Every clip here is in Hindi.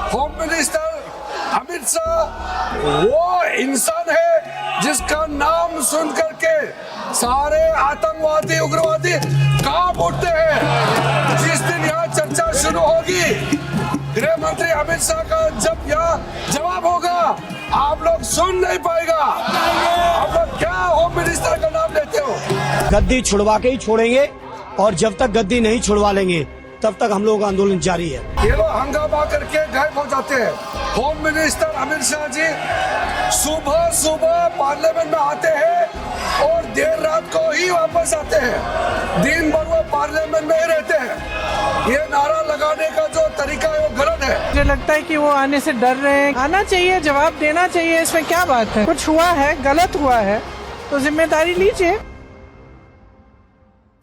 होम मिनिस्टर अमित शाह वो इंसान है जिसका नाम सुन करके सारे आतंकवादी उग्रवादी कांप उठते हैं। जिस दिन यहाँ चर्चा शुरू होगी, गृह मंत्री अमित शाह का जब यहाँ जवाब होगा, आप लोग सुन नहीं पाएगा। आप लोग क्या होम मिनिस्टर का नाम लेते हो? गद्दी छुड़वा के ही छोड़ेंगे और जब तक गद्दी नहीं छुड़वा लेंगे तब तक हम लोग का आंदोलन जारी है। ये लोग हंगामा करके गायब हो जाते हैं। होम मिनिस्टर अमित शाह जी सुबह सुबह पार्लियामेंट में आते हैं और देर रात को ही वापस आते हैं। दिन भर वो पार्लियामेंट में ही रहते हैं। ये नारा लगाने का जो तरीका है वो गलत है। मुझे लगता है कि वो आने से डर रहे हैं। आना चाहिए, जवाब देना चाहिए, इसमें क्या बात है? कुछ हुआ है, गलत हुआ है तो जिम्मेदारी लीजिए।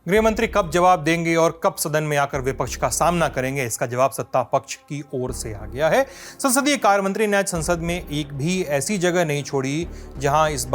गृह मंत्री कब जवाब देंगे और कब सदन में आकर विपक्ष का सामना करेंगे, इसका जवाब सत्ता पक्ष की ओर से आ गया है। संसदीय कार्य मंत्री ने आज संसद में एक भी ऐसी जगह नहीं छोड़ी जहां इस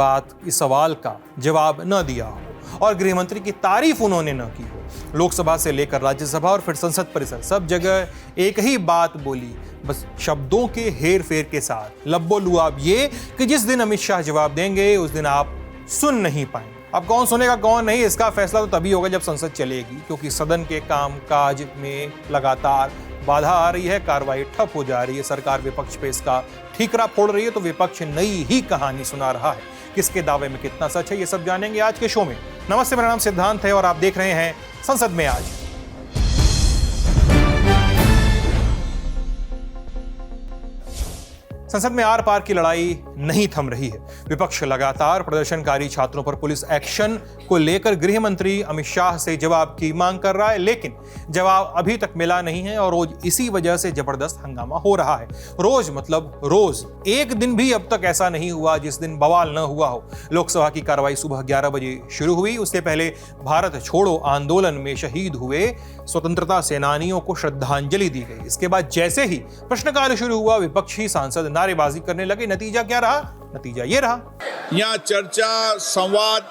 सवाल का जवाब न दिया हो और गृह मंत्री की तारीफ उन्होंने न की हो। लोकसभा से लेकर राज्यसभा और फिर संसद परिसर सब जगह एक ही बात बोली, बस शब्दों के हेर फेर के साथ। लब्बो लुआब ये कि जिस दिन अमित शाह जवाब देंगे उस दिन आप सुन नहीं पाएंगे। अब कौन सुनेगा कौन नहीं, इसका फैसला तो तभी होगा जब संसद चलेगी, क्योंकि सदन के काम काज में लगातार बाधा आ रही है, कार्रवाई ठप हो जा रही है, सरकार विपक्ष पे इसका ठीकरा फोड़ रही है, तो विपक्ष नई ही कहानी सुना रहा है। किसके दावे में कितना सच है, ये सब जानेंगे आज के शो में। नमस्ते, मेरा नाम सिद्धांत है और आप देख रहे हैं संसद में आज। संसद में आर पार की लड़ाई नहीं थम रही है। विपक्ष लगातार प्रदर्शनकारी छात्रों पर पुलिस एक्शन को लेकर गृह मंत्री अमित शाह से जवाब की मांग कर रहा है, लेकिन जवाब अभी तक मिला नहीं है और रोज इसी वजह से जबरदस्त हंगामा हो रहा है। रोज मतलब रोज, एक दिन भी अब तक ऐसा नहीं हुआ जिस दिन बवाल न हुआ हो। लोकसभा की कार्रवाई सुबह 11 बजे शुरू हुई। उससे पहले भारत छोड़ो आंदोलन में शहीद हुए स्वतंत्रता सेनानियों को श्रद्धांजलि दी गई। इसके बाद जैसे ही प्रश्नकाल शुरू हुआ, विपक्षी सांसद नारेबाजी करने लगे। नतीजा क्या रहा? नतीजा ये रहा, यहाँ चर्चा, संवाद,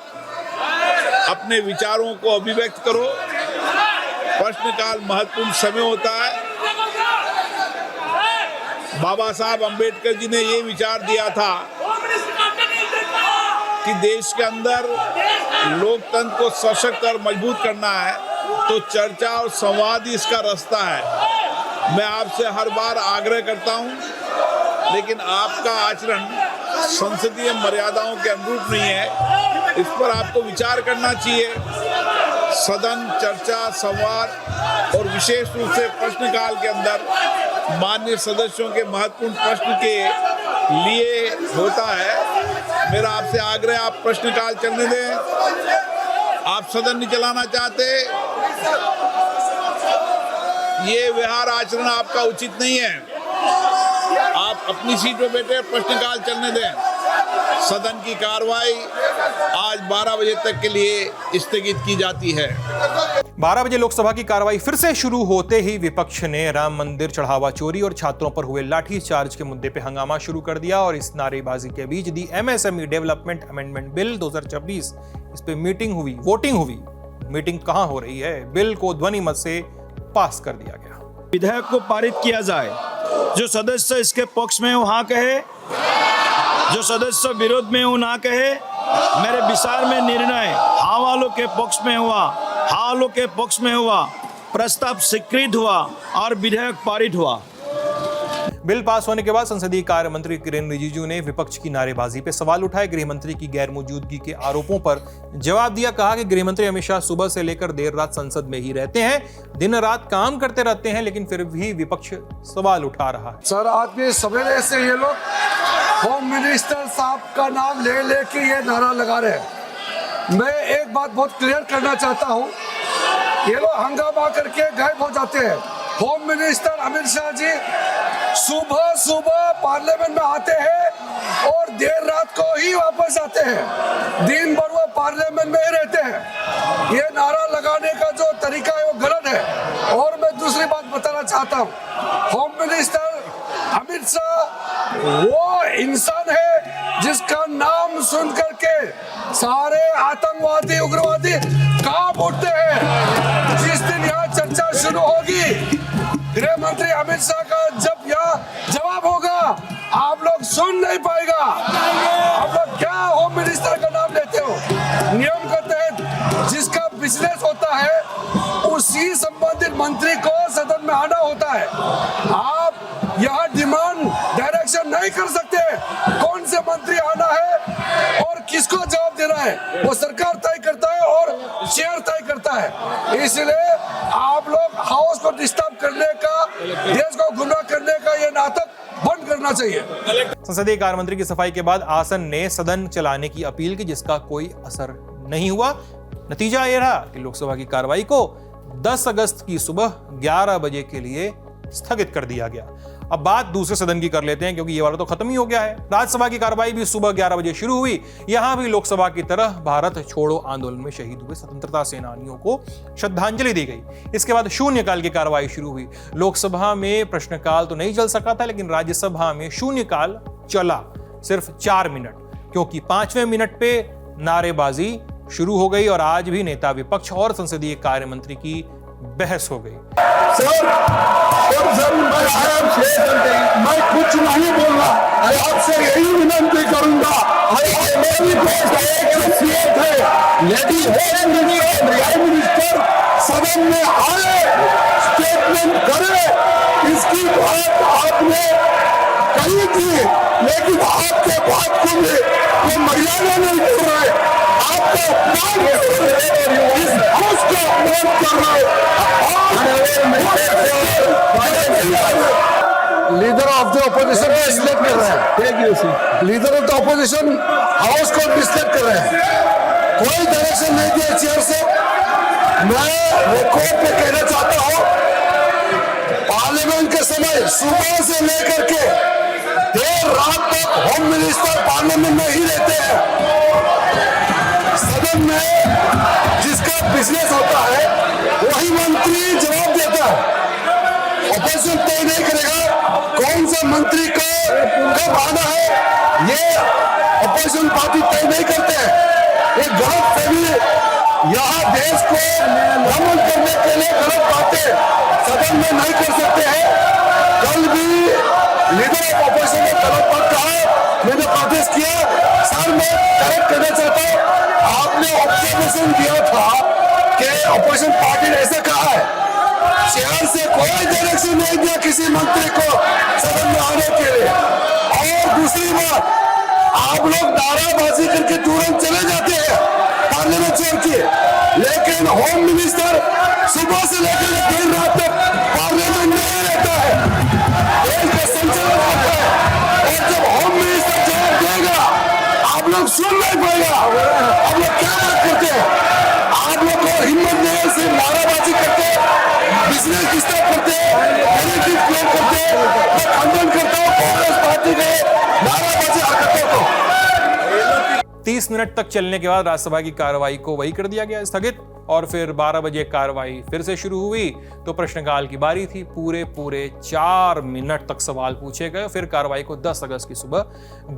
अपने विचारों को अभिव्यक्त करो। प्रश्नकाल महत्वपूर्ण समय होता है। बाबा साहब अंबेडकर जी ने ये विचार दिया था कि देश के अंदर लोकतंत्र को सशक्त और मजबूत करना है, तो चर्चा और संवाद ही इसका रास्ता है। मैं आपसे हर बार आग्रह करता हूं, लेकिन आपका आचरण संसदीय मर्यादाओं के अनुरूप नहीं है। इस पर आपको विचार करना चाहिए। सदन, चर्चा, संवाद और विशेष रूप से प्रश्नकाल के अंदर माननीय सदस्यों के महत्वपूर्ण प्रश्न के लिए होता है। मेरा आपसे आग्रह, आप प्रश्नकाल चलने दें। आप सदन नहीं चलाना चाहते, ये व्यवहार आचरण आपका उचित नहीं है। आप अपनी सीट पर बैठे प्रश्नकाल चलने दें। सदन की कार्रवाई आज 12 बजे तक के लिए स्थगित की जाती है। 12 बजे लोकसभा की कार्रवाई फिर से शुरू होते ही विपक्ष ने राम मंदिर चढ़ावा चोरी और छात्रों पर हुए लाठीचार्ज के मुद्दे पे हंगामा शुरू कर दिया। और इस नारेबाजी के बीच दी एमएसएमई डेवलपमेंट अमेंडमेंट बिल 2026, इस पे मीटिंग हुई, वोटिंग हुई। मीटिंग कहां हो रही है? बिल को ध्वनि मत से पास कर दिया गया। विधेयक को पारित किया जाए। जो सदस्य इसके पक्ष में हो हाँ कहे, जो सदस्य विरोध में हो ना कहे। मेरे विचार में निर्णय हाँ वालों के पक्ष में हुआ, हाँ वालों के पक्ष में हुआ, प्रस्ताव स्वीकृत हुआ और विधेयक पारित हुआ। बिल पास होने के बाद संसदीय कार्य मंत्री किरेन रिजिजू ने विपक्ष की नारेबाजी पे सवाल उठाए। गृह मंत्री की गैर मौजूदगी के आरोपों पर जवाब दिया। कहा कि गृह मंत्री अमित शाह सुबह से लेकर देर रात संसद में ही रहते हैं, दिन रात काम करते रहते हैं, लेकिन फिर भी विपक्ष सवाल उठा रहा है। सर, आदमी सवेरे से ये लोग होम मिनिस्टर साहब का नाम ले लेके ये नारा लगा रहे हैं। मैं एक बात बहुत क्लियर करना चाहता हूँ, ये लोग हंगामा करके गायब हो जाते हैं। होम मिनिस्टर अमित शाह जी सुबह सुबह पार्लियामेंट में आते हैं और देर रात को ही वापस आते हैं। दिन भर वो पार्लियामेंट में ही रहते हैं। ये नारा लगाने का जो तरीका है वो गलत है। और मैं दूसरी बात बताना चाहता हूँ, होम मिनिस्टर अमित शाह वो इंसान है जिसका नाम सुन करके सारे आतंकवादी उग्रवादी कांप उठते हैं। जिस दिन यहाँ चर्चा शुरू होगी, गृह मंत्री अमित शाह का जब यहाँ आप लोग सुन नहीं पाएगा। आप लोग क्या होम मिनिस्टर का नाम लेते हो? नियम के तहत जिसका बिजनेस होता है उसी संबंधित मंत्री को सदन में आना होता है। आप यहाँ डिमांड डायरेक्शन नहीं कर सकते कौन से मंत्री आना है और किसको जवाब देना है, वो सरकार तय करता है और चेयर तय करता है। इसलिए आप लोग हाउस को डिस्टर्ब करने का, देश को गुमराह करने का ये नाटक बंद करना चाहिए। संसदीय कार्य मंत्री की सफाई के बाद आसन ने सदन चलाने की अपील की, जिसका कोई असर नहीं हुआ। नतीजा यह रहा कि लोकसभा की कार्रवाई को 10 अगस्त की सुबह 11 बजे के लिए स्थगित कर दिया गया। अब बात दूसरे सदन की कर लेते हैं, क्योंकि ये वाला तो खत्म ही हो गया है। राज्यसभा की कार्रवाई भी सुबह 11 बजे शुरू हुई। यहां भी लोकसभा की तरह भारत छोड़ो आंदोलन में शहीद हुए स्वतंत्रता सेनानियों को श्रद्धांजलि दी गई। इसके बाद शून्यकाल की कार्रवाई शुरू हुई। लोकसभा में प्रश्नकाल तो नहीं चल सका था, लेकिन राज्यसभा में शून्यकाल चला सिर्फ 4 मिनट, क्योंकि 5वें मिनट पे नारेबाजी शुरू हो गई और आज भी नेता विपक्ष और संसदीय कार्य मंत्री की बहस हो गई। मैं कुछ नहीं बोल रहा, आपसे यही विनती करूंगा। मिनिस्टर सदन में आए, स्टेटमेंट करे, इसकी बात आपने कही थी, लेकिन आपके बात को भी वो मर्यादा नहीं कर रहे, आपका अपमान कर रहे, इस हाउस का अपमान कर रहे। लीडर ऑफ द ऑपोजिशन को डिसलेक्ट कर रहे हैं, leader of the opposition house को डिसलेक्ट कर रहे हैं। कोई डायरेक्शन नहीं दिया चेयर से। मैं रिकॉर्ड पे कहना चाहता हूं, पार्लियामेंट के समय सुबह से लेकर के देर रात तक होम मिनिस्टर पार्लियामेंट में ही रहते हैं। सदन में जिसका बिजनेस होता है वही मंत्री जवाब देता है। ऑपोजिशन तय नहीं करेगा कौन सा मंत्री को कब आना है, ये ऑपोजिशन पार्टी तय नहीं करते हैं। एक गलत फहमी यहाँ देश को भ्रमण करने के लिए गलत बातें सदन में नहीं कर सकते हैं। कल भी लीडर ऑफ ऑपोजिशन ने गलत बात कहा, मैंने प्रोटेस्ट किया। सर मैं करेक्ट करना चाहता हूँ, आपने ऑब्जर्वेशन दिया था कि ऑपोजिशन पार्टी ने ऐसा कहा है, चेयर से कोई डायरेक्शन नहीं दिया किसी मंत्री को सदन में आने के लिए। और दूसरी बात, आप लोग नाराबाजी करके तुरंत चले जाते हैं पार्लियामेंट चेयर की, लेकिन होम मिनिस्टर सुबह से लेकर देर रात तक पार्लियामेंट में ही रहता है, देश का संचालन होता है। और जब होम मिनिस्टर जवाब देगा आप लोग सुन नहीं पाएगा। आप लोग क्या बात करते हैं? आप लोग को हिम्मत नहीं है, सिर्फ नाराबाजी करते हैं, बिजनेस डिस्टर्ब करते हैं, नेगेटिव क्लेम करते हैं। मैं खंडन करता हूँ कांग्रेस पार्टी के नाराबाजी हरकतों को। 30 मिनट तक चलने के बाद राज्यसभा की कार्रवाई को वही कर दिया गया स्थगित, और फिर 12 बजे कार्रवाई फिर से शुरू हुई तो प्रश्नकाल की बारी थी। पूरे 4 मिनट तक सवाल पूछे गए, फिर कार्रवाई को 10 अगस्त की सुबह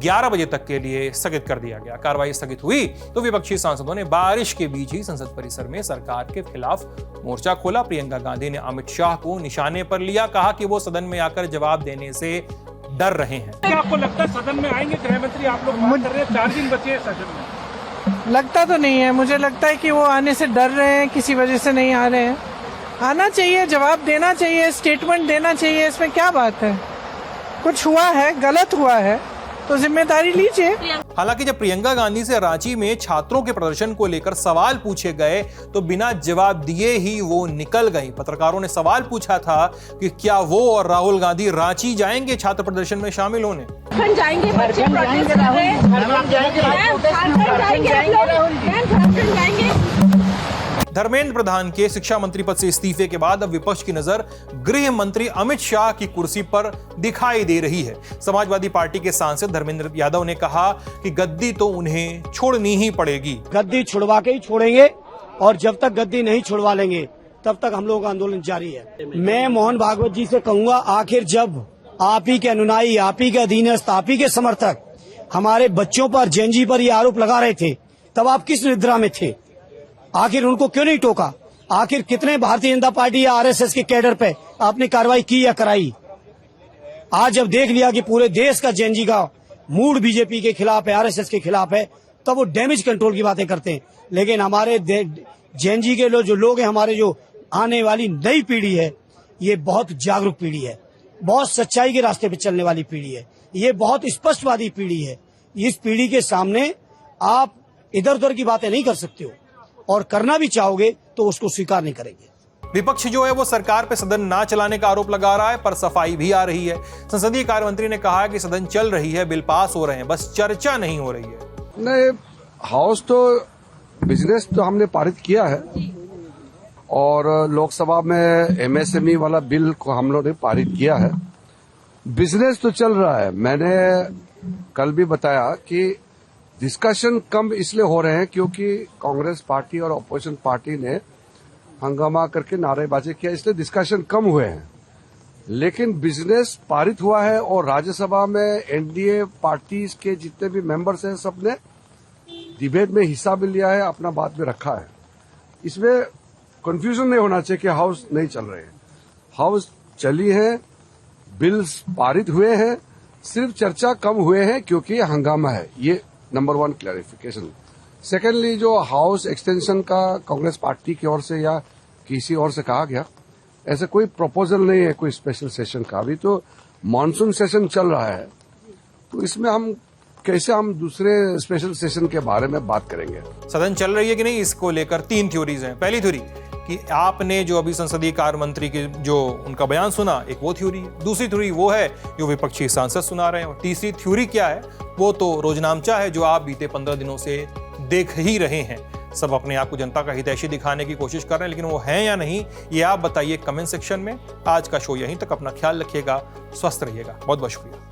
11 बजे तक के लिए स्थगित कर दिया गया। कार्रवाई स्थगित हुई तो विपक्षी सांसदों ने बारिश के बीच ही संसद परिसर में सरकार के खिलाफ मोर्चा खोला। प्रियंका गांधी ने अमित शाह को निशाने पर लिया, कहा कि वो सदन में आकर जवाब देने से डर रहे हैं। क्या आपको लगता है सदन में आएंगे गृह मंत्री? आप लोग बात कर रहे हैं 4 दिन बचे हैं सदन में। लगता तो नहीं है, मुझे लगता है कि वो आने से डर रहे हैं, किसी वजह से नहीं आ रहे हैं। आना चाहिए, जवाब देना चाहिए, स्टेटमेंट देना चाहिए, इसमें क्या बात है? कुछ हुआ है, गलत हुआ है तो जिम्मेदारी लीजिए। हालांकि जब प्रियंका गांधी से रांची में छात्रों के प्रदर्शन को लेकर सवाल पूछे गए तो बिना जवाब दिए ही वो निकल गई। पत्रकारों ने सवाल पूछा था कि क्या वो और राहुल गांधी रांची जाएंगे छात्र प्रदर्शन में शामिल होने। जाएंगे, बच्चे प्रोटेस्ट कर रहे हैं, जाएंगे। धर्मेंद्र प्रधान के शिक्षा मंत्री पद से इस्तीफे के बाद अब विपक्ष की नजर गृह मंत्री अमित शाह की कुर्सी पर दिखाई दे रही है। समाजवादी पार्टी के सांसद धर्मेंद्र यादव ने कहा कि गद्दी तो उन्हें छोड़नी ही पड़ेगी। गद्दी छुड़वा के ही छोड़ेंगे, और जब तक गद्दी नहीं छुड़वा लेंगे तब तक हम लोगों का आंदोलन जारी है। मैं मोहन भागवत जी से कहूंगा, आखिर जब आप ही के अनुयायी, आप ही के अधीनस्थ, आप ही के समर्थक हमारे बच्चों पर, जेएनजी पर ये आरोप लगा रहे थे, तब आप किस निद्रा में थे? आखिर उनको क्यों नहीं टोका? आखिर कितने भारतीय जनता पार्टी या आरएसएस के कैडर पे आपने कार्रवाई की या कराई? आज जब देख लिया कि पूरे देश का जेएनजी का मूड बीजेपी के खिलाफ है, आरएसएस के खिलाफ है, तब वो डैमेज कंट्रोल की बातें करते हैं। लेकिन हमारे जेएनजी के जो लोग हैं, हमारे जो आने वाली नई पीढ़ी है, ये बहुत जागरूक पीढ़ी है, बहुत सच्चाई के रास्ते पे चलने वाली पीढ़ी है, ये बहुत स्पष्टवादी पीढ़ी है। इस पीढ़ी के सामने आप इधर उधर की बातें नहीं कर सकते हो, और करना भी चाहोगे तो उसको स्वीकार नहीं करेंगे। विपक्ष जो है वो सरकार पे सदन ना चलाने का आरोप लगा रहा है, पर सफाई भी आ रही है। संसदीय कार्य मंत्री ने कहा कि सदन चल रही है, बिल पास हो रहे हैं, बस चर्चा नहीं हो रही है। नहीं, हाउस तो बिजनेस तो हमने पारित किया है, और लोकसभा में एमएसएमई वाला बिल को हम लोग ने पारित किया है। बिजनेस तो चल रहा है। मैंने कल भी बताया कि डिस्कशन कम इसलिए हो रहे हैं क्योंकि कांग्रेस पार्टी और अपोजिशन पार्टी ने हंगामा करके नारेबाजी किया, इसलिए डिस्कशन कम हुए हैं। लेकिन बिजनेस पारित हुआ है, और राज्यसभा में एनडीए पार्टी के जितने भी मेंबर्स हैं सबने डिबेट में हिस्सा भी लिया है, अपना बात भी रखा है। इसमें कंफ्यूजन नहीं होना चाहिए कि हाउस नहीं चल रहे हैं। हाउस चली है, बिल्स पारित हुए हैं, सिर्फ चर्चा कम हुए हैं क्योंकि हंगामा है। ये नंबर 1 क्लैरिफिकेशन। सेकेंडली, जो हाउस एक्सटेंशन का कांग्रेस पार्टी की ओर से या किसी और से कहा गया, ऐसे कोई प्रपोजल नहीं है कोई स्पेशल सेशन का। अभी तो मानसून सेशन चल रहा है, तो इसमें हम कैसे दूसरे स्पेशल सेशन के बारे में बात करेंगे। सदन चल रही है कि नहीं, इसको लेकर 3 थ्योरीज हैं। पहली थ्योरी कि आपने जो अभी संसदीय कार्य मंत्री के जो उनका बयान सुना, एक वो थ्योरी है। दूसरी थ्योरी वो है जो विपक्षी सांसद सुना रहे हैं। और तीसरी थ्योरी क्या है, वो तो रोजनामचा है जो आप बीते 15 दिनों से देख ही रहे हैं। सब अपने आप को जनता का हितैषी दिखाने की कोशिश कर रहे हैं, लेकिन वो है या नहीं, ये आप बताइए कमेंट सेक्शन में। आज का शो यहीं तक। अपना ख्याल रखिएगा, स्वस्थ रहिएगा। बहुत बहुत शुक्रिया।